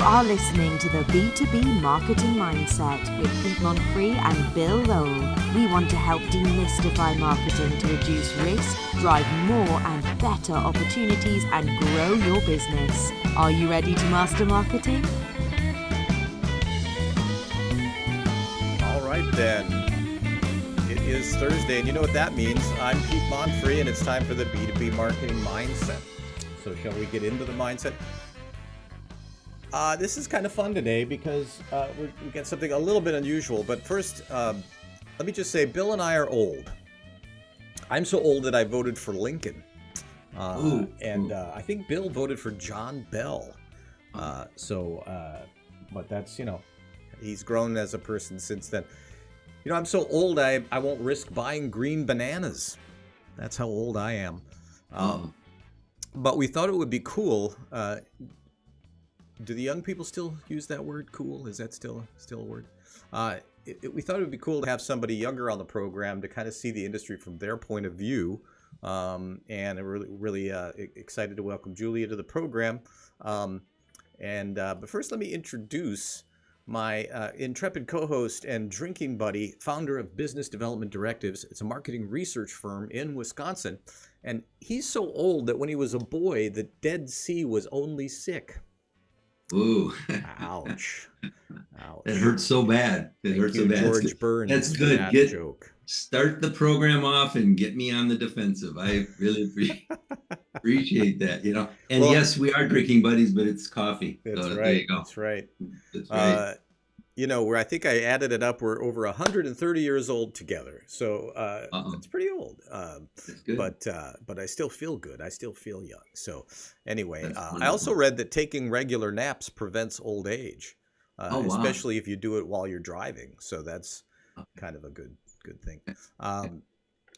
are listening to the B2B Marketing Mindset with Pete Monfre and Bill Lowell. We want to help demystify marketing to reduce risk, drive more and better opportunities, and grow your business. Are you ready to master marketing? All right, then. It is Thursday, and you know what that means. I'm Pete Monfre, and it's time for the B2B Marketing Mindset. So shall we get into the mindset? This is kind of fun today because we get something a little bit unusual. But first, let me just say, Bill and I are old. I'm so old that I voted for Lincoln. I think Bill voted for John Bell. But that's, he's grown as a person since then. I'm so old, I won't risk buying green bananas. That's how old I am. But we thought it would be cool. Do the young people still use that word, cool? Is that still a word? We thought it would be cool to have somebody younger on the program to kind of see the industry from their point of view. And I'm really excited to welcome Julia to the program. But first, let me introduce my intrepid co-host and drinking buddy, founder of Business Development Directives. It's a marketing research firm in Wisconsin. And he's so old that when he was a boy, the Dead Sea was only sick. Ooh. Ouch. It hurts so bad. George Burns. That's good. Start the program off and get me on the defensive. I really appreciate that, And yes, we are drinking buddies, but it's coffee. That's right. There you go. That's right. That's right. Where I think I added it up, we're over 130 years old together. So that's pretty old. That's good. But I still feel good. I still feel young. So anyway, I also read that taking regular naps prevents old age, especially if you do it while you're driving. So that's kind of a good thing.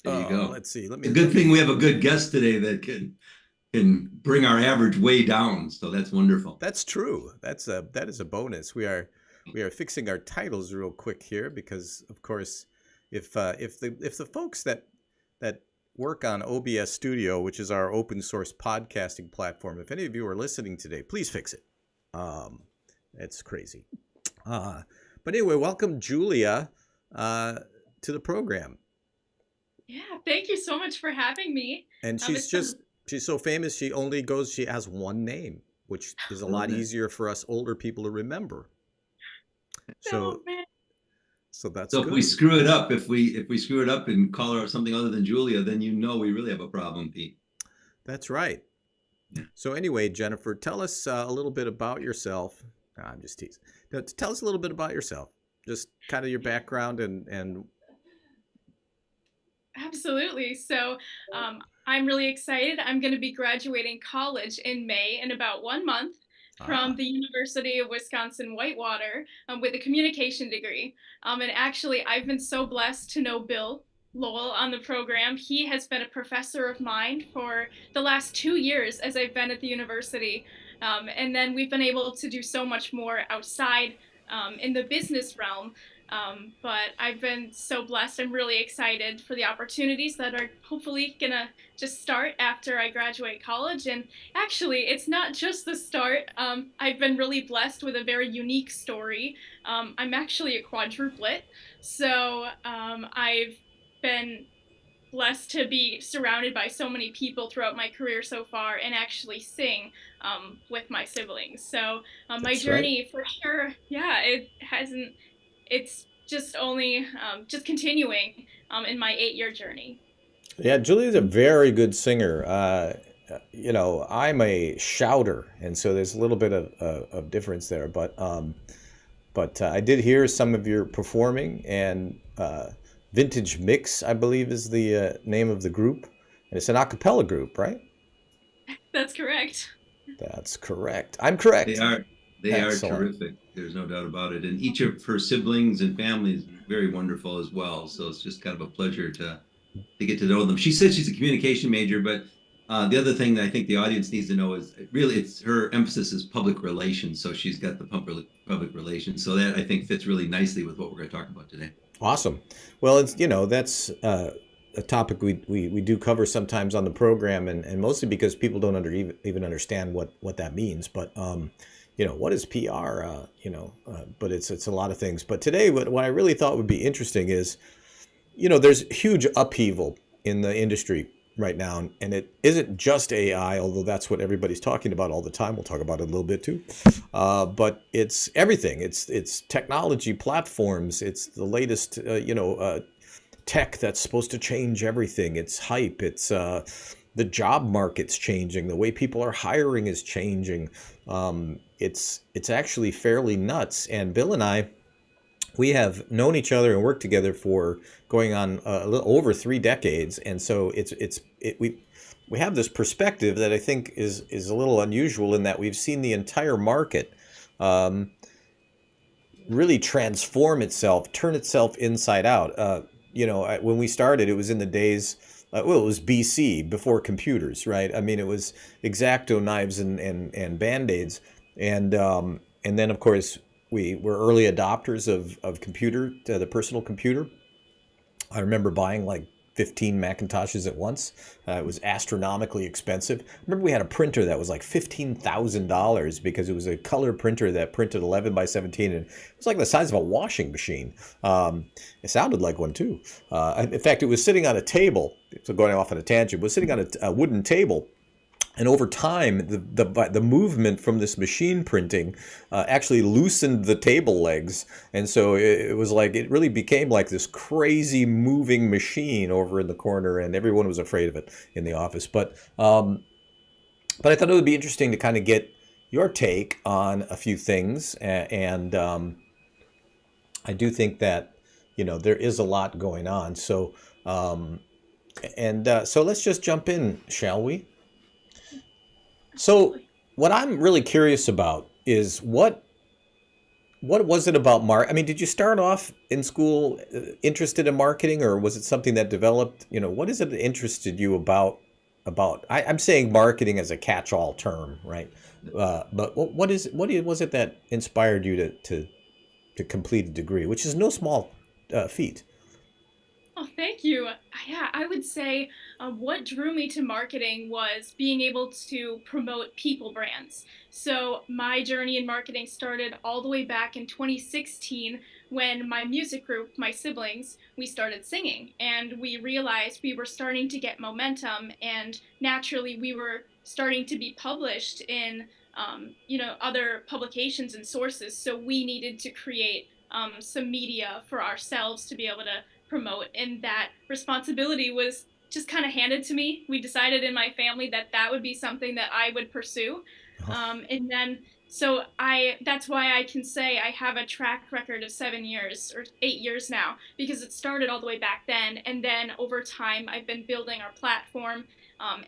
There you go. Let's see. It's a good thing we have a good guest today that can bring our average way down. So that's wonderful. That's true. That is a bonus. We are fixing our titles real quick here because, of course, if the folks that work on OBS Studio, which is our open source podcasting platform, if any of you are listening today, please fix it. It's crazy. But anyway, welcome Julia to the program. Yeah, thank you so much for having me. And she's so famous. She has one name, which is a lot easier for us older people to remember. So that's so good. If we screw it up, if we screw it up and call her something other than Julia, then we really have a problem, Pete. That's right. Yeah. So anyway, Jennifer, tell us a little bit about yourself. No, I'm just teasing. No, tell us a little bit about yourself, just kind of your background and. Absolutely. So I'm really excited. I'm going to be graduating college in May in about 1 month. From the University of Wisconsin-Whitewater with a communication degree. And actually, I've been so blessed to know Bill Lowell on the program. He has been a professor of mine for the last 2 years as I've been at the university. And then we've been able to do so much more outside in the business realm. But I've been so blessed. I'm really excited for the opportunities that are hopefully gonna just start after I graduate college. And actually, it's not just the start. I've been really blessed with a very unique story. I'm actually a quadruplet. So I've been blessed to be surrounded by so many people throughout my career so far and actually sing with my siblings. So my journey for sure, it's just only just continuing in my 8-year journey. Yeah, Julia's a very good singer. I'm a shouter, and so there's a little bit of difference there. But I did hear some of your performing, and Vintage Mix, I believe, is the name of the group, and it's an a cappella group, right? That's correct. That's correct. I'm correct. They are terrific. There's no doubt about it. And each of her siblings and families very wonderful as well. So it's just kind of a pleasure to get to know them. She said she's a communication major, but the other thing that I think the audience needs to know is it's her emphasis is public relations. So she's got the public relations. So that I think fits really nicely with what we're going to talk about today. Awesome. Well, it's that's a topic we do cover sometimes on the program, and mostly because people don't even understand what that means. But what is PR? But it's a lot of things. But today, what I really thought would be interesting is, there's huge upheaval in the industry right now, and it isn't just AI, although that's what everybody's talking about all the time. We'll talk about it a little bit too, but it's everything. It's technology platforms. It's the latest, tech that's supposed to change everything. It's hype. It's the job market's changing. The way people are hiring is changing. It's actually fairly nuts. And Bill and I, we have known each other and worked together for going on a little over 3 decades, and so we have this perspective that I think is a little unusual in that we've seen the entire market um, really transform itself, turn itself inside out. When we started, it was in the days. Well, it was BC, before computers, right? I mean, it was X-Acto knives and Band-Aids, and then of course we were early adopters of the personal computer. I remember buying like 15 Macintoshes at once. It was astronomically expensive. I remember we had a printer that was like $15,000 because it was a color printer that printed 11 by 17, and it was like the size of a washing machine. It sounded like one too. In fact, it was sitting on a table. So going off on a tangent, it was sitting on a wooden table. And over time, the movement from this machine printing actually loosened the table legs, and so it was like it really became like this crazy moving machine over in the corner, and everyone was afraid of it in the office. But I thought it would be interesting to kind of get your take on a few things, and I do think that there is a lot going on. So so let's just jump in, shall we? So what I'm really curious about is what was it about I mean, did you start off in school interested in marketing, or was it something that developed? What is it that interested you about? I'm saying marketing as a catch-all term, right? But what was it that inspired you to complete a degree, which is no small feat? Oh, thank you. Yeah, I would say what drew me to marketing was being able to promote people brands. So, my journey in marketing started all the way back in 2016 when my music group, my siblings, we started singing and we realized we were starting to get momentum, and naturally we were starting to be published in other publications and sources. So, we needed to create some media for ourselves to be able to promote, and that responsibility was just kind of handed to me. We decided in my family that that would be something that I would pursue. And then so I that's why I can say I have a track record of 7 years or 8 years now, because it started all the way back then, and then over time I've been building our platform.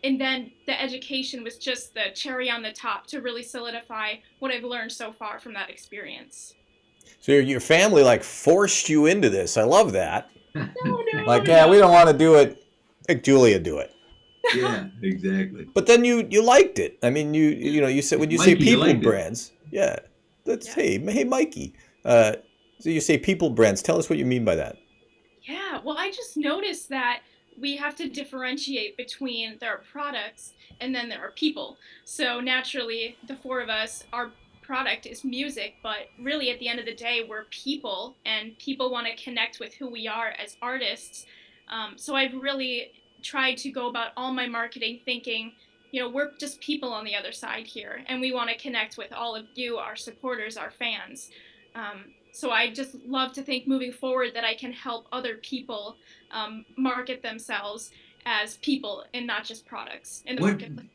And then the education was just the cherry on the top to really solidify what I've learned so far from that experience. So your family like forced you into this. I love that. No, no, Like, yeah, we no. don't want to do it. Make Julia do it. Yeah, exactly. But then you liked it. I mean, you said when you say Mikey, you people liked it. brands, yeah, that's Yeah. hey Mikey. So you say people brands. Tell us what you mean by that. Yeah, well, I just noticed that we have to differentiate between there are products and then there are people. So naturally, the four of us, our product is music, but really at the end of the day, we're people, and people want to connect with who we are as artists. So I've really tried to go about all my marketing thinking, we're just people on the other side here, and we want to connect with all of you, our supporters, our fans. So I just love to think moving forward that I can help other people market themselves as people and not just products in the What marketplace.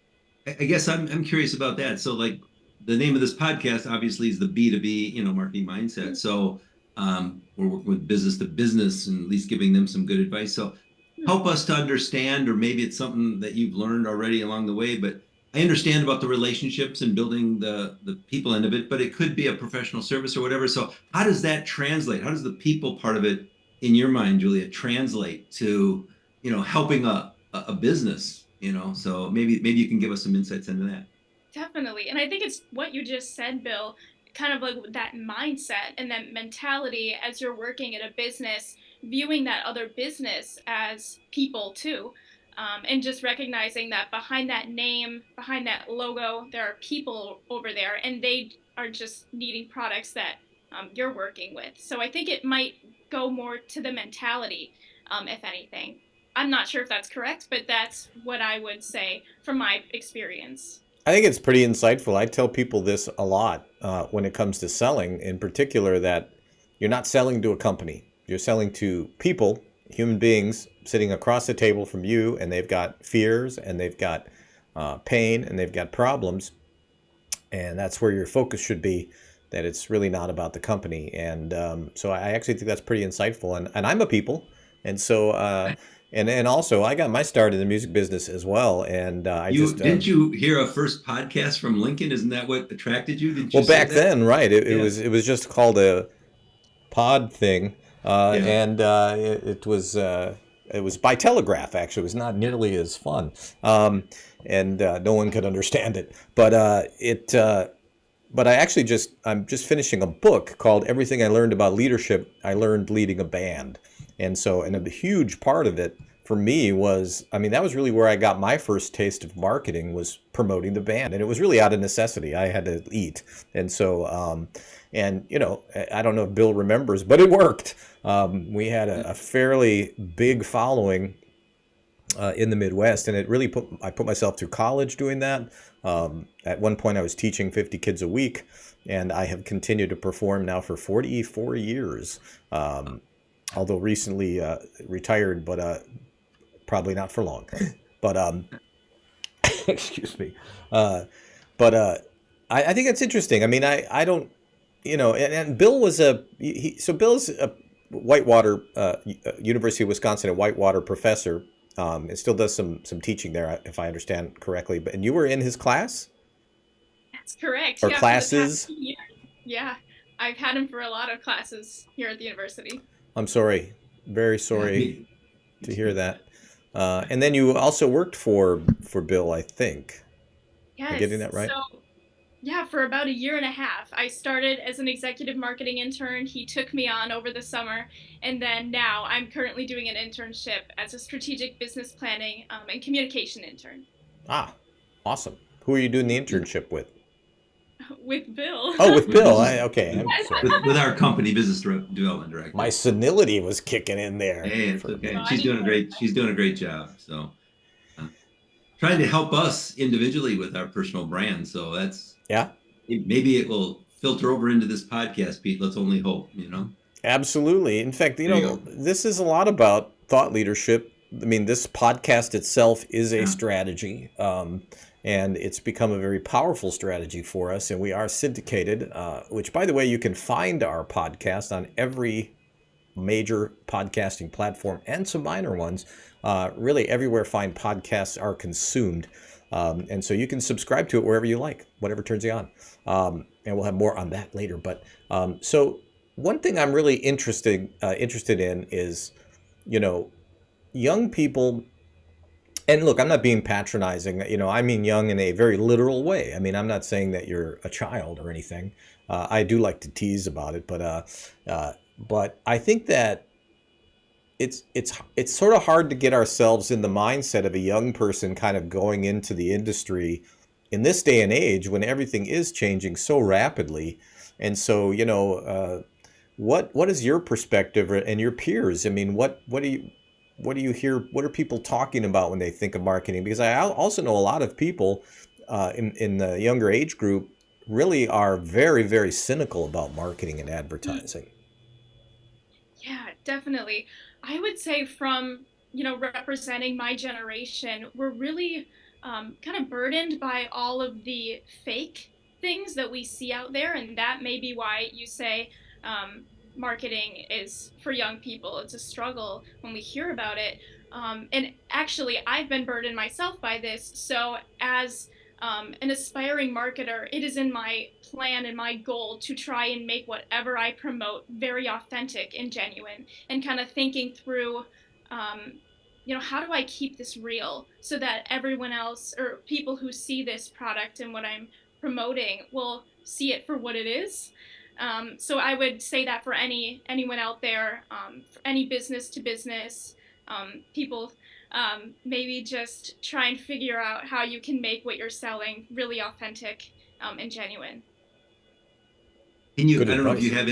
I guess I'm curious about that. So like the name of this podcast obviously is the B2B, marketing mindset. So we're working with business to business and at least giving them some good advice. So help us to understand, or maybe it's something that you've learned already along the way, but I understand about the relationships and building the people end of it, but it could be a professional service or whatever. So how does that translate? How does the people part of it in your mind, Julia, translate to, helping a business, so maybe you can give us some insights into that. Definitely. And I think it's what you just said, Bill, kind of like that mindset and that mentality as you're working at a business, viewing that other business as people too. and just recognizing that behind that name, behind that logo, there are people over there, and they are just needing products that you're working with. So I think it might go more to the mentality, if anything. I'm not sure if that's correct, but that's what I would say from my experience. I think it's pretty insightful. I tell people this a lot when it comes to selling, in particular, that you're not selling to a company. You're selling to people, human beings, sitting across the table from you, and they've got fears, and they've got pain, and they've got problems. And that's where your focus should be, that it's really not about the company. And so I actually think that's pretty insightful. And I'm a people. And so, and also I got my start in the music business as well. And Didn't you hear a first podcast from Lincoln? Isn't that what attracted you? Didn't you well, say back that? then, right. It Yeah. was just called a pod thing. Yeah. And it was by telegraph, actually. It was not nearly as fun. And no one could understand it. But I'm just finishing a book called Everything I Learned About Leadership, I Learned Leading a Band. And a huge part of it for me was, I mean, that was really where I got my first taste of marketing, was promoting the band. And it was really out of necessity. I had to eat. And so, I don't know if Bill remembers, but it worked. We had a fairly big following in the Midwest, and I put myself through college doing that. At one point I was teaching 50 kids a week, and I have continued to perform now for 44 years. Although recently retired, but probably not for long. But excuse me. I think it's interesting. I mean, I don't, and Bill was Bill's a Whitewater, University of Wisconsin at Whitewater professor. And still does some teaching there, if I understand correctly. And you were in his class? That's correct. Or yeah, classes? Yeah, I've had him for a lot of classes here at the university. I'm sorry. Very sorry to hear that. And then you also worked for Bill, I think. Yes. Am I getting that right? So, yeah, for about a year and a half. I started as an executive marketing intern. He took me on over the summer. And then now I'm currently doing an internship as a strategic business planning and communication intern. Ah, awesome. Who are you doing the internship with? With Bill. Oh, with Bill. Okay. I'm sorry. With our company business development director. My senility was kicking in there. Hey, it's okay. No, She's doing a great job. So trying to help us individually with our personal brand. So maybe it will filter over into this podcast, Pete. Let's only hope, Absolutely. In fact, this is a lot about thought leadership. I mean, this podcast itself is a strategy, and it's become a very powerful strategy for us. And we are syndicated, which, by the way, you can find our podcast on every major podcasting platform and some minor ones. Really, everywhere fine podcasts are consumed. And so you can subscribe to it wherever you like, whatever turns you on. And we'll have more on that later. But so one thing I'm really interested in is, young people. And look, I'm not being patronizing. I mean young in a very literal way. I mean, I'm not saying that you're a child or anything. I do like to tease about it, but I think that it's sort of hard to get ourselves in the mindset of a young person kind of going into the industry in this day and age when everything is changing so rapidly. And so, what is your perspective and your peers? I mean, what do you hear? What are people talking about when they think of marketing? Because I also know a lot of people in the younger age group really are very, very cynical about marketing and advertising. Yeah, definitely. I would say from, representing my generation, we're really kind of burdened by all of the fake things that we see out there. And that may be why you say marketing is for young people. It's a struggle when we hear about it. And actually, I've been burdened myself by this. So as an aspiring marketer, it is in my plan and my goal to try and make whatever I promote very authentic and genuine, and kind of thinking through, how do I keep this real so that everyone else or people who see this product and what I'm promoting will see it for what it is. So I would say that for anyone out there, for any business to business people maybe just try and figure out how you can make what you're selling really authentic and genuine. Can you, Good I don't know if you advice. have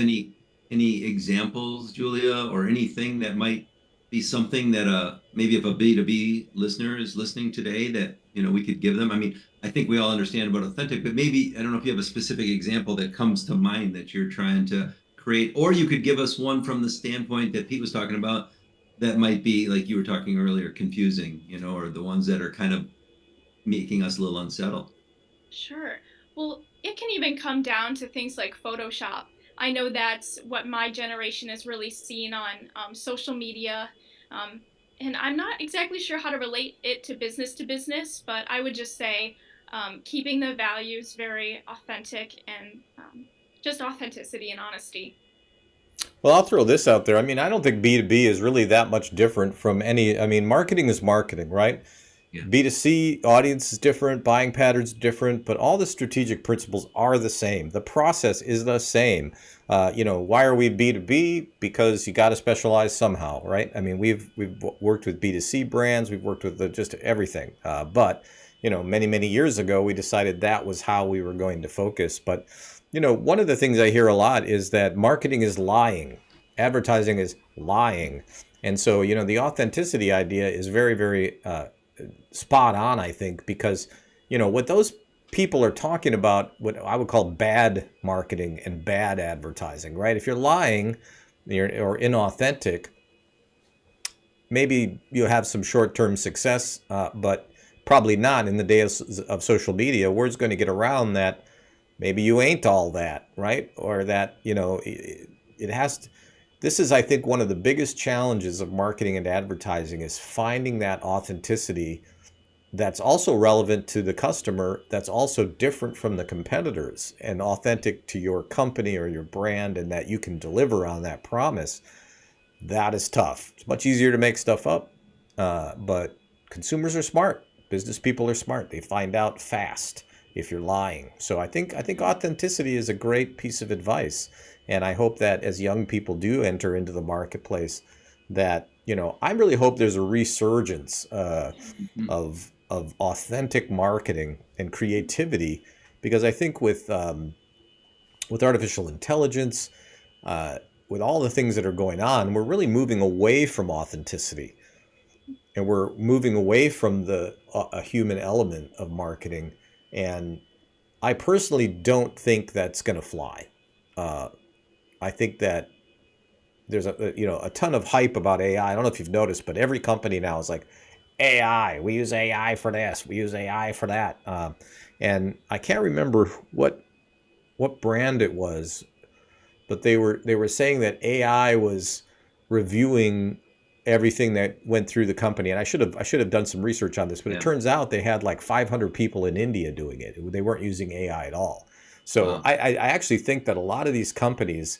any examples, Julia, or anything that might be something that maybe if a B2B listener is listening today that, we could give them. I mean, I think we all understand about authentic, but maybe, I don't know if you have a specific example that comes to mind that you're trying to create, or you could give us one from the standpoint that Pete was talking about that might be, like you were talking earlier, confusing, or the ones that are kind of making us a little unsettled. Sure. Well, it can even come down to things like Photoshop. I know that's what my generation has really seen on social media. Um, and I'm not exactly sure how to relate it to business, but I would just say keeping the values very authentic and just authenticity and honesty. Well, I'll throw this out there. I mean, I don't think B2B is really that much different from any, I mean, marketing is marketing, right? Yeah. B2C audience is different, buying patterns different, but all the strategic principles are the same. The process is the same. Why are we B2B? Because you got to specialize somehow, right? I mean, we've worked with B2C brands, we've worked with just everything. But many years ago, we decided that was how we were going to focus. But one of the things I hear a lot is that marketing is lying, advertising is lying, and so the authenticity idea is very, very spot on, I think, because what those people are talking about, what I would call bad marketing and bad advertising, right? If you're lying or inauthentic, maybe you have some short-term success, but probably not in the days of social media. Word's going to get around that maybe you ain't all that, right? Or that it has to, this is, I think, one of the biggest challenges of marketing and advertising is finding that authenticity that's also relevant to the customer, that's also different from the competitors and authentic to your company or your brand, and that you can deliver on that promise. That is tough. It's much easier to make stuff up, but consumers are smart. Business people are smart. They find out fast if you're lying. So I think authenticity is a great piece of advice, and I hope that as young people do enter into the marketplace, that I really hope there's a resurgence Mhm. of authentic marketing and creativity, because I think with artificial intelligence, uh, with all the things that are going on, we're really moving away from authenticity, and we're moving away from the a human element of marketing. And I personally don't think that's going to fly. Uh, I think that there's a ton of hype about AI. I don't know if you've noticed, but every company now is like, AI. We use AI for this. We use AI for that. And I can't remember what brand it was, but they were saying that AI was reviewing everything that went through the company. And I should have done some research on this, but it Yeah. turns out they had like 500 people in India doing it. They weren't using AI at all. So Wow. I actually think that a lot of these companies,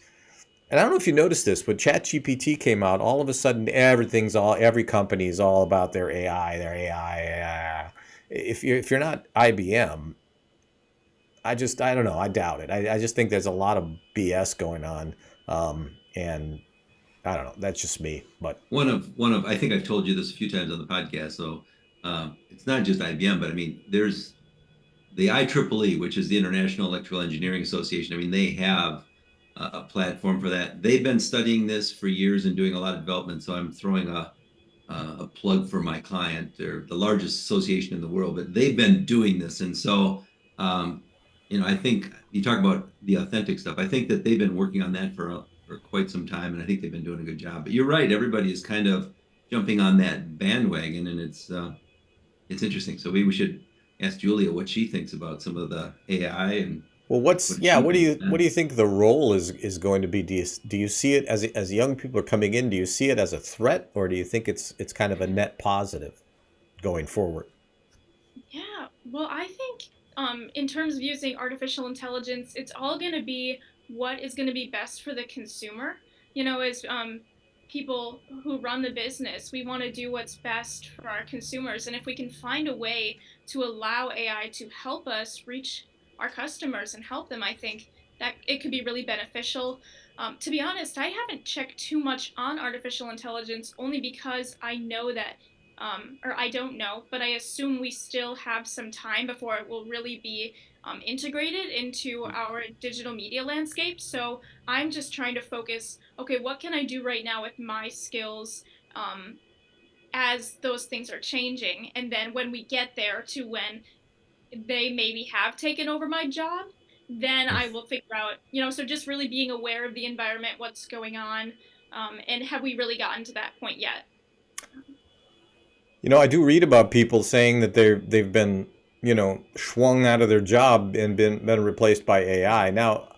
and I don't know if you noticed this, but ChatGPT came out, all of a sudden every company is all about their AI, their AI. If you're not IBM, I don't know, I doubt it. I just think there's a lot of BS going on, and I don't know. That's just me, but One of I think I've told you this a few times on the podcast. So it's not just IBM, but I mean, there's the IEEE, which is the International Electrical Engineering Association. I mean, they have a platform for that. They've been studying this for years and doing a lot of development. So I'm throwing a plug for my client. They're the largest association in the world, but they've been doing this. And so, I think you talk about the authentic stuff. I think that they've been working on that for quite some time, and I think they've been doing a good job. But you're right; everybody is kind of jumping on that bandwagon, and it's interesting. So we should ask Julia what she thinks about some of the AI and well, what yeah? she What do thinks you of what that. do you think the role is going to be? Do you see it as young people are coming in? Do you see it as a threat, or do you think it's kind of a net positive going forward? Yeah, well, I think in terms of using artificial intelligence, it's all going to be what is going to be best for the consumer. As people who run the business, we want to do what's best for our consumers. And if we can find a way to allow AI to help us reach our customers and help them, I think that it could be really beneficial. To be honest, I haven't checked too much on artificial intelligence only because I know that, or I don't know, but I assume we still have some time before it will really be integrated into our digital media landscape. So I'm just trying to focus, okay, what can I do right now with my skills as those things are changing? And then when we get there to when they maybe have taken over my job, then I will figure out, so just really being aware of the environment, what's going on, and have we really gotten to that point yet? I do read about people saying that they've been, swung out of their job and been replaced by AI. Now,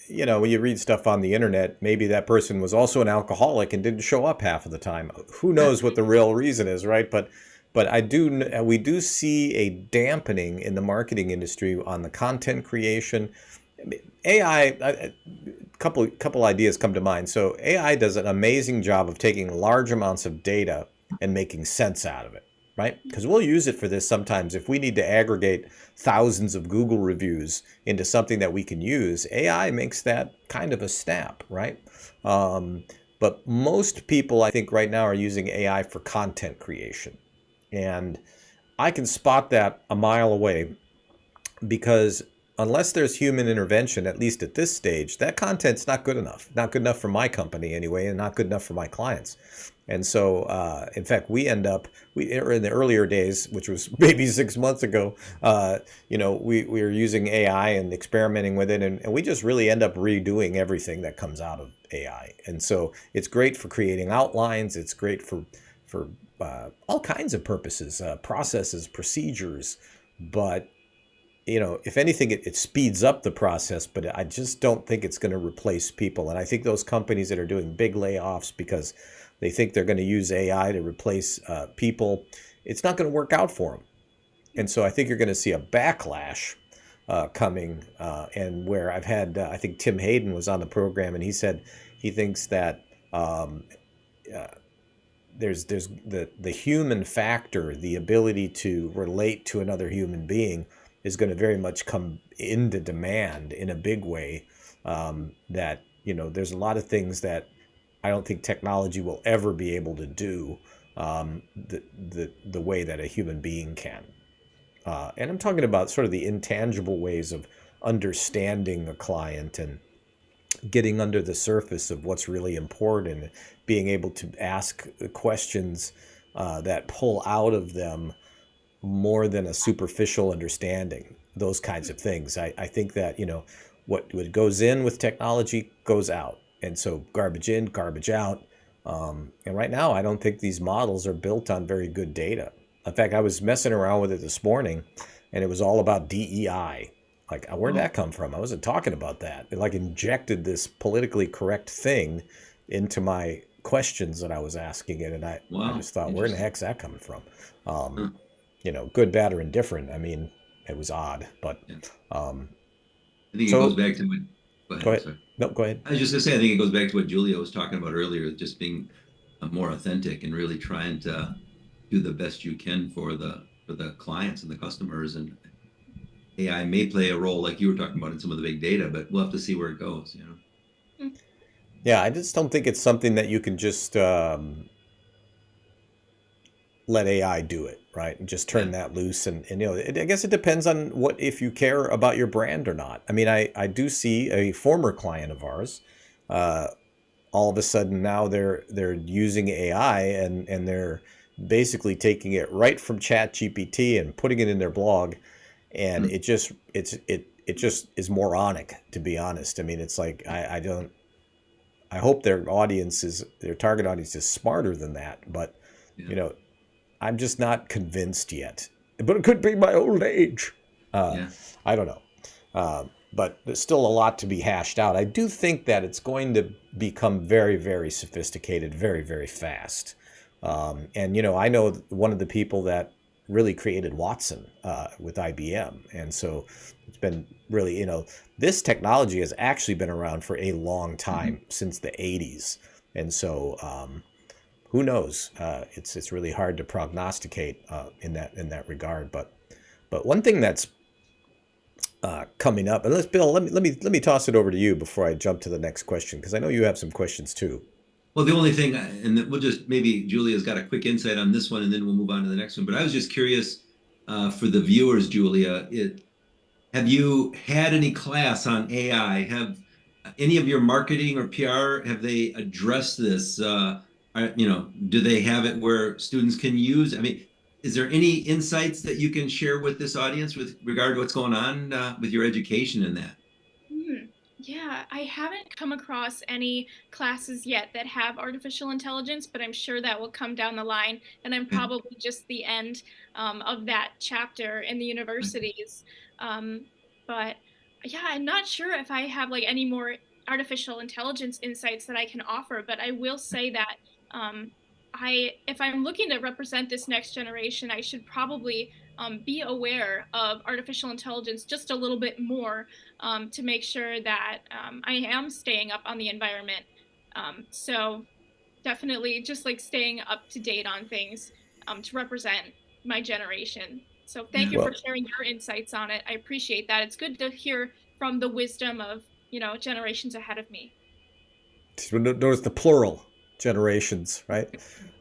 when you read stuff on the internet, maybe that person was also an alcoholic and didn't show up half of the time. Who knows what the real reason is, right? But we do see a dampening in the marketing industry on the content creation. AI, a couple ideas come to mind. So AI does an amazing job of taking large amounts of data and making sense out of it, right? Because we'll use it for this sometimes. If we need to aggregate thousands of Google reviews into something that we can use, AI makes that kind of a snap, right? But most people, I think, right now are using AI for content creation. And I can spot that a mile away because unless there's human intervention, at least at this stage, that content's not good enough. Not good enough for my company anyway, and not good enough for my clients. And so, in fact, we in the earlier days, which was maybe 6 months ago, we were using AI and experimenting with it, and we just really end up redoing everything that comes out of AI. And so it's great for creating outlines. It's great for all kinds of purposes, processes, procedures. But if anything, it speeds up the process, but I just don't think it's going to replace people. And I think those companies that are doing big layoffs because they think they're going to use AI to replace people, it's not going to work out for them. And so I think you're going to see a backlash coming. And where I've had, I think Tim Hayden was on the program, and he said he thinks that there's the human factor, the ability to relate to another human being, is going to very much come into demand in a big way. That there's a lot of things that I don't think technology will ever be able to do the way that a human being can. And I'm talking about sort of the intangible ways of understanding a client and getting under the surface of what's really important, being able to ask questions that pull out of them more than a superficial understanding, those kinds of things. I think that, what goes in with technology goes out. And so garbage in, garbage out. And right now, I don't think these models are built on very good data. In fact, I was messing around with it this morning, and it was all about DEI. Like, where'd that come from? I wasn't talking about that. It injected this politically correct thing into my questions that I was asking it. And I just thought, where in the heck's that coming from? Good, bad, or indifferent. I mean, it was odd, but I think it goes back to what. Go ahead. Sorry. No, go ahead. I was just gonna say, I think it goes back to what Julia was talking about earlier, just being more authentic and really trying to do the best you can for the clients and the customers. And AI may play a role, like you were talking about, in some of the big data, but we'll have to see where it goes. Yeah, I just don't think it's something that you can just let AI do it, right? And just turn that loose. And I guess it depends on if you care about your brand or not. I mean, I do see a former client of ours, all of a sudden now they're using AI and they're basically taking it right from ChatGPT and putting it in their blog. And it just is moronic, to be honest. I mean, it's like, I hope their target audience is smarter than that, but I'm just not convinced yet. But it could be my old age. I don't know. But there's still a lot to be hashed out. I do think that it's going to become very, very sophisticated, very, very fast. And I know one of the people that really created Watson with IBM. And so it's been really, this technology has actually been around for a long time, since the 80s. And so who knows? It's really hard to prognosticate in that regard. But one thing that's coming up. And Bill, let me toss it over to you before I jump to the next question, because I know you have some questions too. Well, the only thing, and we'll just maybe Julia's got a quick insight on this one, and then we'll move on to the next one. But I was just curious for the viewers, Julia, have you had any class on AI? Have any of your marketing or PR, have they addressed this? Do they have it where students can use? I mean, is there any insights that you can share with this audience with regard to what's going on with your education in that? Yeah, I haven't come across any classes yet that have artificial intelligence, but I'm sure that will come down the line. And I'm probably just the end of that chapter in the universities. But yeah, I'm not sure if I have like any more artificial intelligence insights that I can offer, but I will say that if I'm looking to represent this next generation, I should probably be aware of artificial intelligence just a little bit more to make sure that I am staying up on the environment. So definitely just like staying up to date on things to represent my generation. So thank you for sharing your insights on it. I appreciate that. It's good to hear from the wisdom of, generations ahead of me. Notice the plural, generations, right?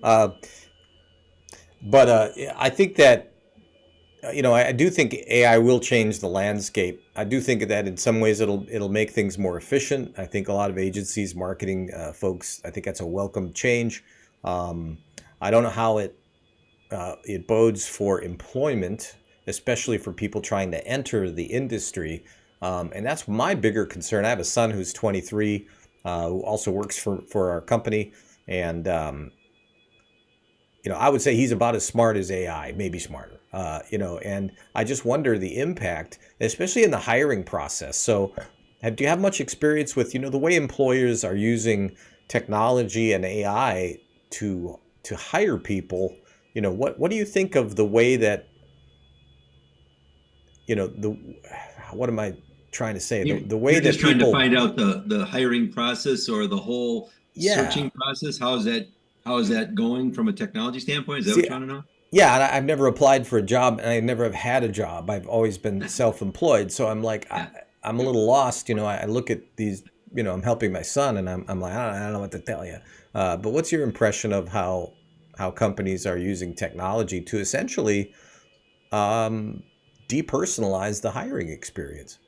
But I think that, I do think AI will change the landscape. I do think that in some ways it'll make things more efficient. I think a lot of agencies, marketing folks, I think that's a welcome change. I don't know how it bodes for employment, especially for people trying to enter the industry. And that's my bigger concern. I have a son who's 23, who also works for our company. And, I would say he's about as smart as AI, maybe smarter, and I just wonder the impact, especially in the hiring process. So do you have much experience with, the way employers are using technology and AI to hire people? What do you think of the way that, what am I trying to say? The way you're that just trying to find out the hiring process or the whole searching process. How is that going from a technology standpoint? Is that what you're trying to know? Yeah, and I've never applied for a job, and I never have had a job. I've always been self-employed, so I'm like, I'm a little lost. I look at these, I'm helping my son, and I'm like, I don't know what to tell you. But what's your impression of how companies are using technology to essentially depersonalize the hiring experience?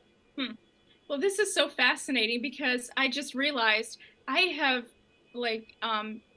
Well, this is so fascinating because I just realized I have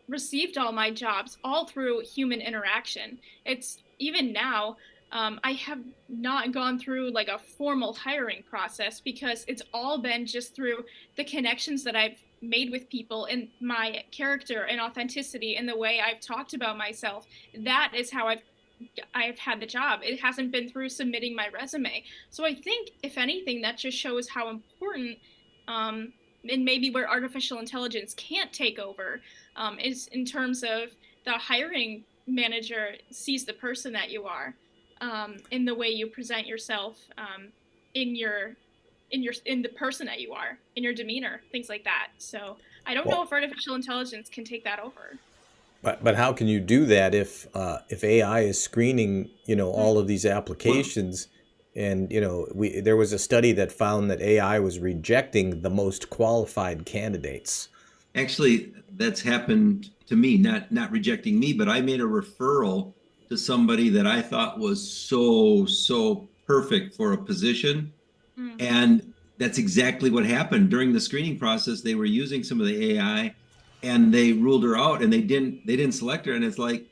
received all my jobs all through human interaction. It's even now, I have not gone through like a formal hiring process because it's all been just through the connections that I've made with people and my character and authenticity and the way I've talked about myself. That is how I've had the job. It hasn't been through submitting my resume. So I think, if anything, that just shows how important, and maybe where artificial intelligence can't take over, is in terms of the hiring manager sees the person that you are, in the way you present yourself, in the person that you are, in your demeanor, things like that. So I don't know if artificial intelligence can take that over. But how can you do that if AI is screening, all of these applications, and there was a study that found that AI was rejecting the most qualified candidates. Actually, that's happened to me, not rejecting me, but I made a referral to somebody that I thought was so perfect for a position. And that's exactly what happened during the screening process. They were using some of the AI and they ruled her out, and they didn't select her. And it's like,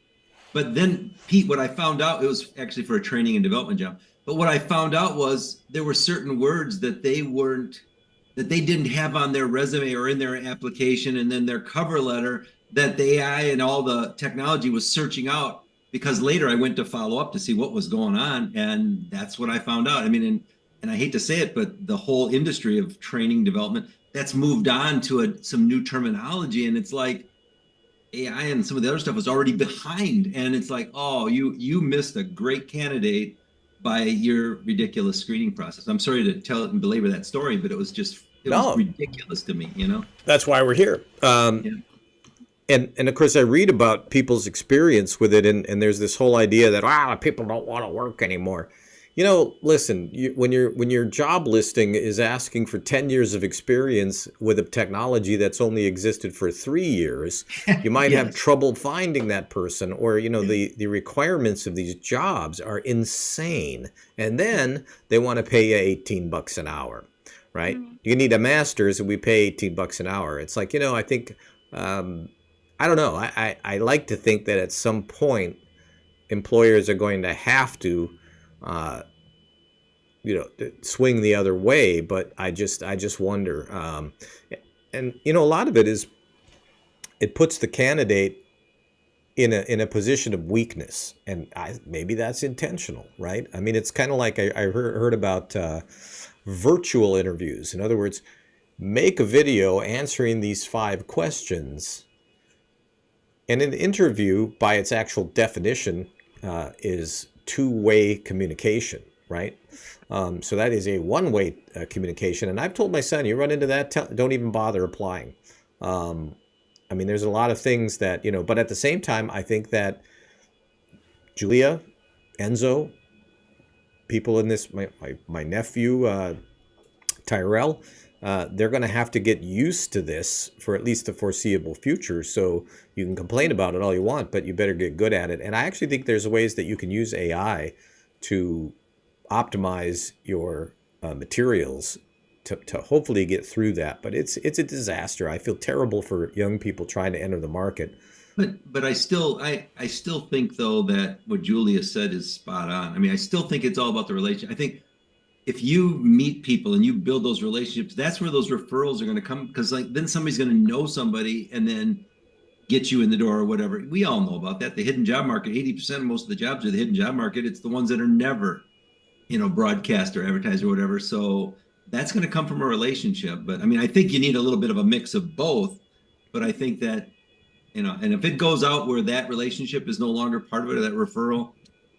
but then Pete, what I found out, it was actually for a training and development job. But what I found out was there were certain words that they didn't have on their resume or in their application, and then their cover letter, that the AI and all the technology was searching out, because later I went to follow up to see what was going on. And that's what I found out. I mean, and I hate to say it, but the whole industry of training development, that's moved on to some new terminology. And it's like AI and some of the other stuff was already behind. And it's like, oh, you missed a great candidate by your ridiculous screening process. I'm sorry to tell it and belabor that story, but it was ridiculous to me, That's why we're here. And of course, I read about people's experience with it, and there's this whole idea that people don't want to work anymore. Listen, when your job listing is asking for 10 years of experience with a technology that's only existed for 3 years, you might have Yes. trouble finding that person, or the requirements of these jobs are insane, and then they want to pay you $18 an hour, right? Mm. You need a master's, and we pay $18 an hour. It's like, I think, I don't know. I like to think that at some point employers are going to have to uh, swing the other way, but I just wonder. And a lot of it is, it puts the candidate in a position of weakness, and maybe that's intentional, right? I mean, it's kind of like I heard about virtual interviews. In other words, make a video answering these 5 questions. And an interview, by its actual definition, is two-way communication, right? So that is a one-way communication. And I've told my son, you run into that, don't even bother applying. I mean, there's a lot of things that, but at the same time, I think that Julia, Enzo, people in this, my nephew, Tyrell, they're going to have to get used to this for at least the foreseeable future. So you can complain about it all you want, but you better get good at it. And I actually think there's ways that you can use AI to optimize your materials to hopefully get through that. But it's a disaster. I feel terrible for young people trying to enter the market. But I still think though that what Julia said is spot on. I mean, I still think it's all about the relation. I think if you meet people and you build those relationships, that's where those referrals are going to come, because then somebody's going to know somebody and then get you in the door or whatever. We all know about that. The hidden job market, 80% of most of the jobs are the hidden job market. It's the ones that are never, broadcast or advertised or whatever. So that's going to come from a relationship. But I mean, I think you need a little bit of a mix of both. But I think that, and if it goes out where that relationship is no longer part of it, or that referral,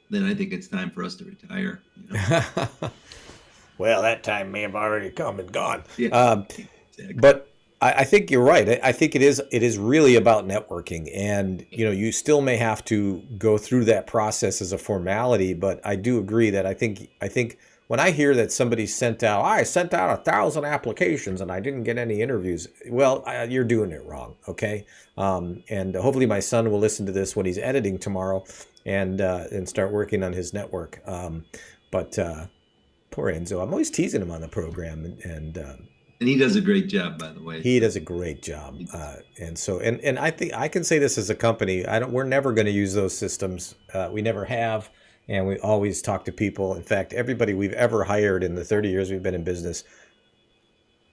then I think it's time for us to retire. Well, that time may have already come and gone. Yeah, exactly. But I think you're right. I think it is really about networking, and you still may have to go through that process as a formality. But I do agree that I think when I hear that somebody sent out 1,000 applications and I didn't get any interviews, well, you're doing it wrong, okay? And hopefully my son will listen to this when he's editing tomorrow, and start working on his network. But poor Enzo, I'm always teasing him on the program, and he does a great job, by the way. He does a great job, and so I think I can say this as a company. We're never going to use those systems. We never have, and we always talk to people. In fact, everybody we've ever hired in the 30 years we've been in business,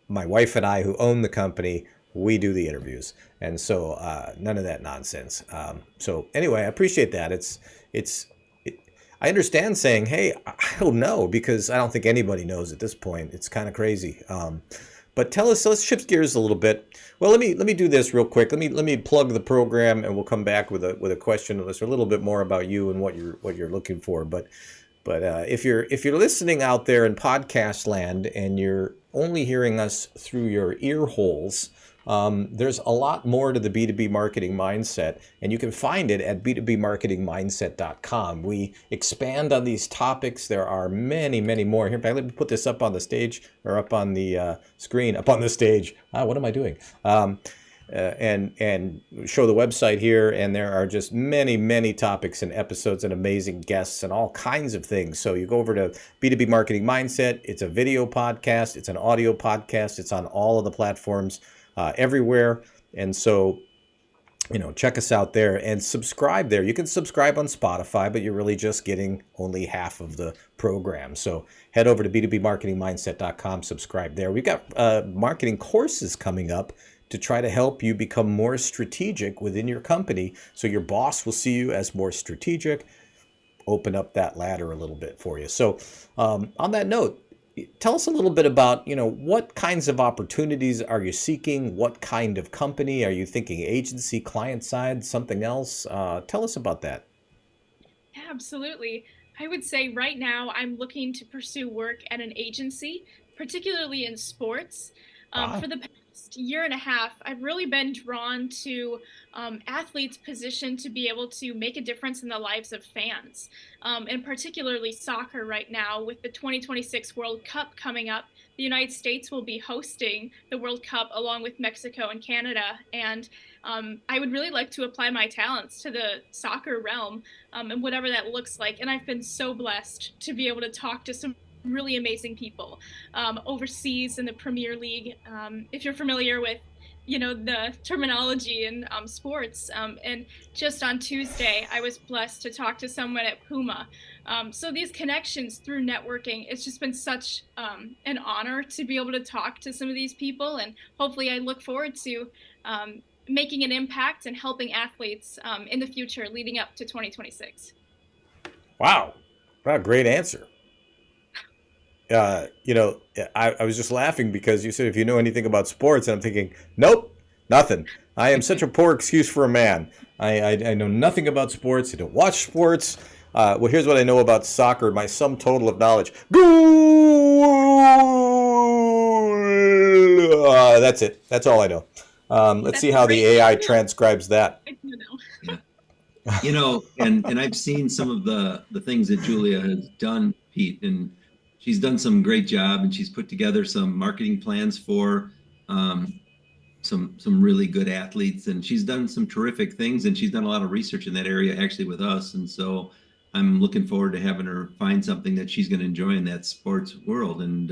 my wife and I, who own the company, we do the interviews, and so none of that nonsense. So anyway, I appreciate that. I understand saying, hey, I don't know, because I don't think anybody knows at this point. It's kind of crazy. But tell us, let's shift gears a little bit. Well, let me do this real quick. Let me plug the program, and we'll come back with a question that's a little bit more about you and what you're looking for. But if you're listening out there in podcast land and you're only hearing us through your ear holes, there's a lot more to the B2B marketing mindset, and you can find it at b2bmarketingmindset.com. We expand on these topics. There are many, many more. Here, let me put this up on the stage, or up on the screen, up on the stage. What am I doing? And show the website here, and there are just many, many topics and episodes and amazing guests and all kinds of things. So you go over to B2B Marketing Mindset. It's a video podcast. It's an audio podcast. It's on all of the platforms. Everywhere. And so, check us out there and subscribe there. You can subscribe on Spotify, but you're really just getting only half of the program. So head over to b2bmarketingmindset.com, subscribe there. We've got marketing courses coming up to try to help you become more strategic within your company, so your boss will see you as more strategic, open up that ladder a little bit for you. So on that note, tell us a little bit about, what kinds of opportunities are you seeking? What kind of company? Are you thinking agency, client side, something else? Tell us about that. Absolutely. I would say right now I'm looking to pursue work at an agency, particularly in sports. For the past last year and a half, I've really been drawn to athletes positioned to be able to make a difference in the lives of fans, and particularly soccer right now with the 2026 World Cup coming up. The United States will be hosting the World Cup along with Mexico and Canada, and I would really like to apply my talents to the soccer realm, and whatever that looks like. And I've been so blessed to be able to talk to some really amazing people overseas in the Premier League. If you're familiar with, the terminology in sports, and just on Tuesday, I was blessed to talk to someone at Puma. So these connections through networking, it's just been such an honor to be able to talk to some of these people, and hopefully I look forward to making an impact and helping athletes in the future leading up to 2026. Wow, great answer. I was just laughing because you said if you know anything about sports, and I'm thinking, nope, nothing. I am such a poor excuse for a man. I know nothing about sports. I don't watch sports. Well, here's what I know about soccer. My sum total of knowledge. That's it. That's all I know. Let's see how the AI transcribes that. Yeah. And I've seen some of the things that Julia has done, Pete, and she's done some great job, and she's put together some marketing plans for some really good athletes, and she's done some terrific things, and she's done a lot of research in that area actually with us. And so I'm looking forward to having her find something that she's going to enjoy in that sports world. And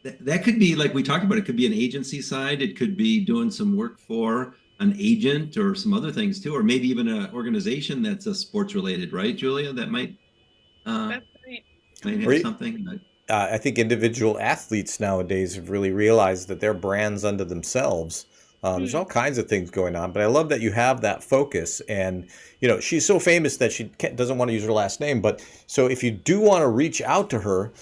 that could be, like we talked about, it could be an agency side, it could be doing some work for an agent or some other things too, or maybe even an organization that's a sports related, right, Julia? That might That's right. might have something. But I think individual athletes nowadays have really realized that they're brands unto themselves. There's all kinds of things going on, but I love that you have that focus. And, she's so famous that she doesn't want to use her last name. But so if you do want to reach out to her,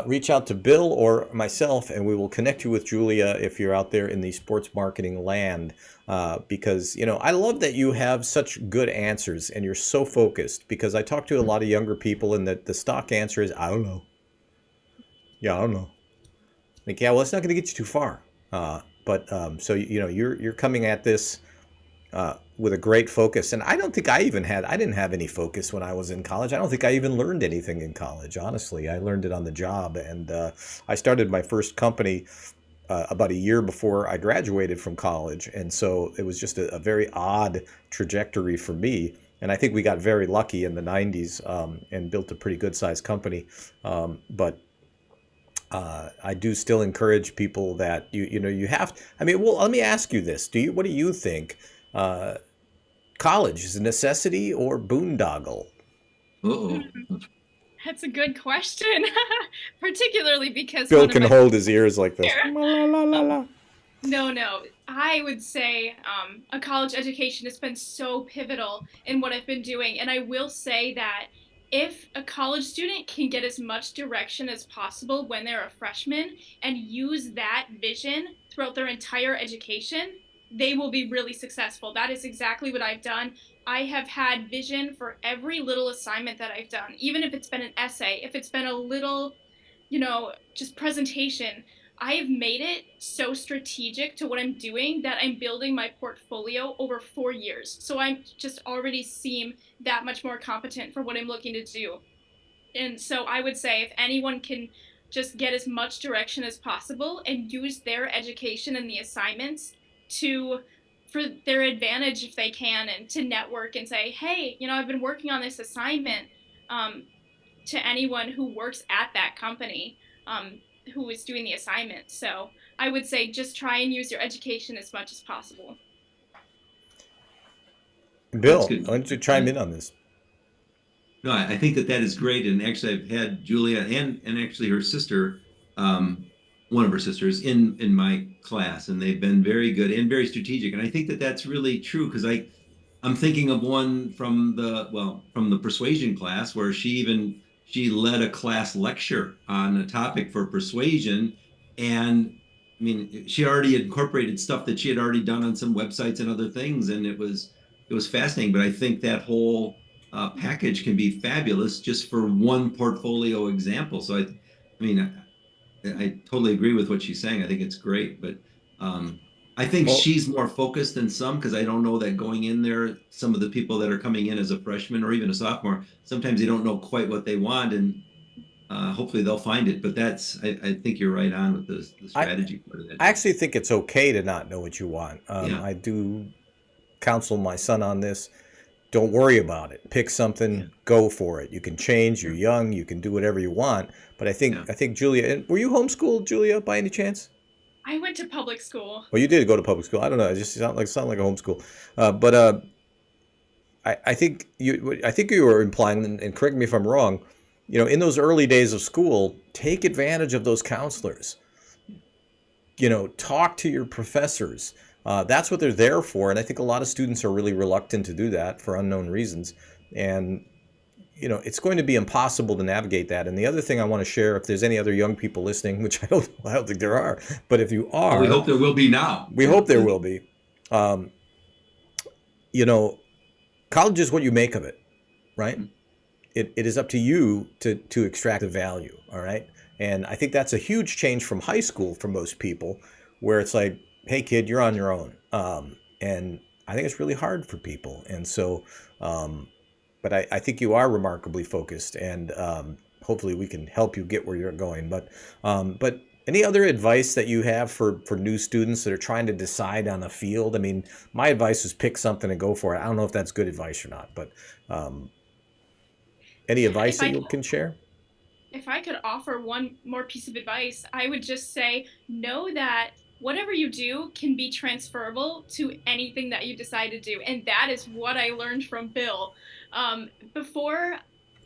reach out to Bill or myself, and we will connect you with Julia if you're out there in the sports marketing land. Because, I love that you have such good answers and you're so focused, because I talk to a lot of younger people and the stock answer is, I don't know. Yeah, I don't know. Like, yeah, well, it's not going to get you too far. So you're coming at this with a great focus, and I don't think I didn't have any focus when I was in college. I don't think I even learned anything in college. Honestly, I learned it on the job, and I started my first company about a year before I graduated from college, and so it was just a very odd trajectory for me. And I think we got very lucky in the '90s and built a pretty good sized company, but. I do still encourage people that you have. I mean, well, let me ask you this: what do you think? College is a necessity or boondoggle? That's a good question, particularly because Bill can hold his ears like this. No. I would say a college education has been so pivotal in what I've been doing, and I will say that if a college student can get as much direction as possible when they're a freshman and use that vision throughout their entire education, they will be really successful. That is exactly what I've done. I have had vision for every little assignment that I've done, even if it's been an essay, if it's been a little, just presentation. I have made it so strategic to what I'm doing that I'm building my portfolio over 4 years. So I just already seem that much more competent for what I'm looking to do. And so I would say if anyone can just get as much direction as possible and use their education and the assignments for their advantage if they can, and to network and say, hey, I've been working on this assignment, to anyone who works at that company, who is doing the assignment. So I would say just try and use your education as much as possible. Bill, why don't you chime in on this? No, I think that is great. And actually, I've had Julia and actually her sister, one of her sisters, in my class, and they've been very good and very strategic. And I think that that's really true, because I'm thinking of one from the persuasion class where she led a class lecture on a topic for persuasion. And I mean, she already incorporated stuff that she had already done on some websites and other things. And it was fascinating. But I think that whole package can be fabulous just for one portfolio example. So I totally agree with what she's saying. I think it's great. But I think Well, she's more focused than some, because I don't know that going in there, some of the people that are coming in as a freshman or even a sophomore, sometimes they don't know quite what they want, and hopefully they'll find it. But I think you're right on with the I, strategy part of that. I actually think it's okay to not know what you want. Yeah, I do counsel my son on this. Don't worry about it. Pick yeah, something, go for it. You can change. You're yeah, young. You can do whatever you want. But yeah. I think Julia. And were you homeschooled, Julia, by any chance? I went to public school. Well, you did go to public school. I don't know. It just sound like a homeschool. But I think you were implying, and correct me if I'm wrong. You know, in those early days of school, take advantage of those counselors. You know, talk to your professors. That's what they're there for. And I think a lot of students are really reluctant to do that for unknown reasons. And, you know, it's going to be impossible to navigate that. And the other thing I want to share, if there's any other young people listening, which I don't think there are, but if you Well, are, we hope there will be now. we hope there will be. Um, you know, college is what you make of it, right? It is up to you to extract the value, all right? And I think that's a huge change from high school for most people, where it's like, hey, kid, you're on your own. And I think it's really hard for people. And so, but I think you are remarkably focused, and hopefully we can help you get where you're going. But any other advice that you have for new students that are trying to decide on a field? I mean, my advice is pick something and go for it. I don't know if that's good advice or not, but any advice If that I you can share? if I could offer one more piece of advice, I would just say know that whatever you do can be transferable to anything that you decide to do. And that is what I learned from Bill. Before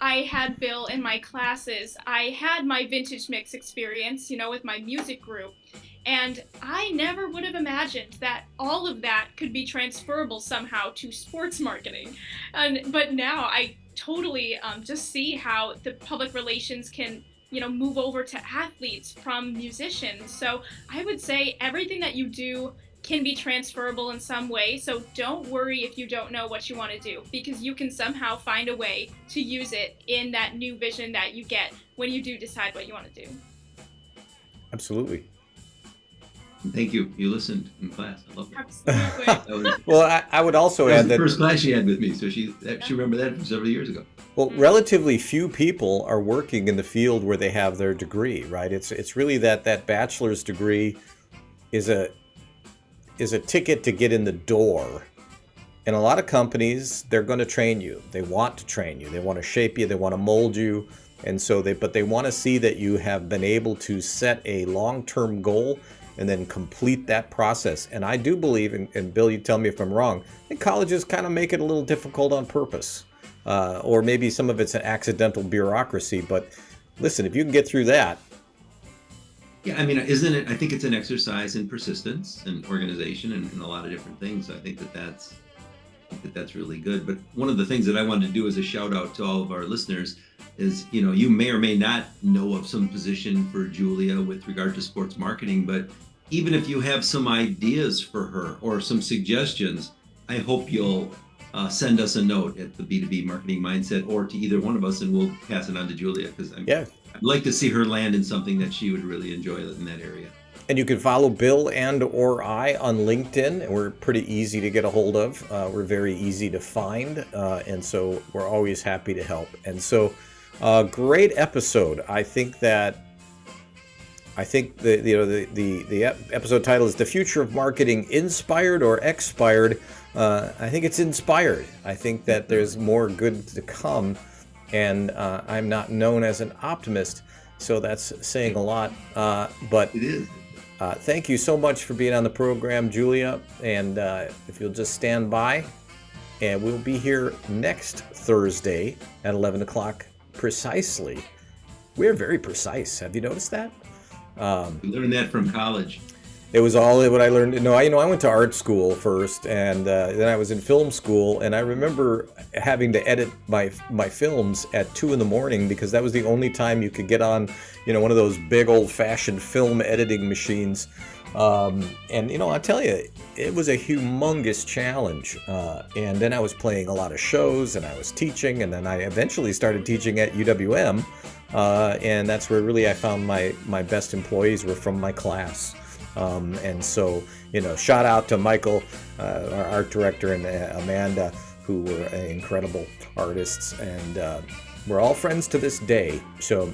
I had Bill in my classes, I had my vintage mix experience, you know, with my music group. And I never would have imagined that all of that could be transferable somehow to sports marketing. But now I totally just see how the public relations can, you know, move over to athletes from musicians. So I would say everything that you do can be transferable in some way. So don't worry if you don't know what you want to do, because you can somehow find a way to use it in that new vision that you get when you do decide what you want to do. Absolutely. Thank you. You listened in class. I love that. Absolutely. That was, Well, I would also that was add the that, first class she had with me, so she remembered that from several years ago. well, relatively few people are working in the field where they have their degree, right? It's really that bachelor's degree is a ticket to get in the door. And a lot of companies, they're going to train you. They want to train you. They want to shape you. They want to mold you. And so but they want to see that you have been able to set a long-term goal and then complete that process. And I do believe, and Bill, you tell me if I'm wrong, I think colleges kind of make it a little difficult on purpose. Or maybe some of it's an accidental bureaucracy. But listen, if you can get through that. Yeah, I mean, isn't it? I think it's an exercise in persistence and organization and a lot of different things. I think that's really good. But one of the things that I wanted to do as a shout out to all of our listeners is, you know, you may or may not know of some position for Julia with regard to sports marketing, but even if you have some ideas for her or some suggestions, I hope you'll send us a note at the B2B Marketing Mindset or to either one of us, and we'll pass it on to Julia, because I'd like to see her land in something that she would really enjoy in that area. And you can follow Bill and or I on LinkedIn. We're pretty easy to get a hold of. We're very easy to find, and so we're always happy to help. And so, great episode. I think the episode title is "The Future of Marketing: Inspired or Expired." I think it's inspired. I think that there's more good to come, and I'm not known as an optimist, so that's saying a lot. But it is. Thank you so much for being on the program, Julia. And if you'll just stand by, and we'll be here next Thursday at 11 o'clock precisely. We're very precise. Have you noticed that? We learned that from college. It was all what I learned. No, I went to art school first, and then I was in film school, and I remember having to edit my films at 2 a.m. because that was the only time you could get on, one of those big old-fashioned film editing machines. And I tell you, it was a humongous challenge. And then I was playing a lot of shows, and I was teaching, and then I eventually started teaching at UWM, and that's where really I found my best employees were from my class. And so, shout out to Michael, our art director, and Amanda, who were incredible artists, and we're all friends to this day. So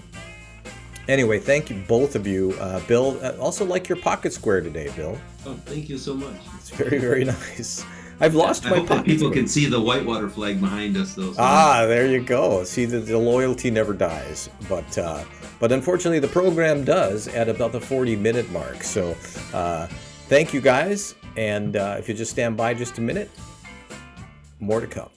anyway, thank you, both of you. Bill, also like your pocket square today, Bill. Oh, thank you so much. It's very, very nice. I've lost my I hope that pocket people square. can see the Whitewater flag behind us, though. So There you go. See, the loyalty never dies. But unfortunately, the program does at about the 40-minute mark. So thank you, guys. And if you just stand by just a minute, more to come.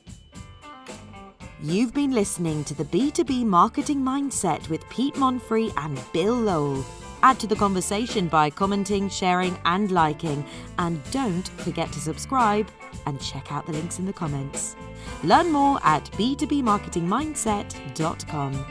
You've been listening to the B2B Marketing Mindset with Pete Monfre and Bill Lowell. Add to the conversation by commenting, sharing, and liking. And don't forget to subscribe and check out the links in the comments. Learn more at b2bmarketingmindset.com.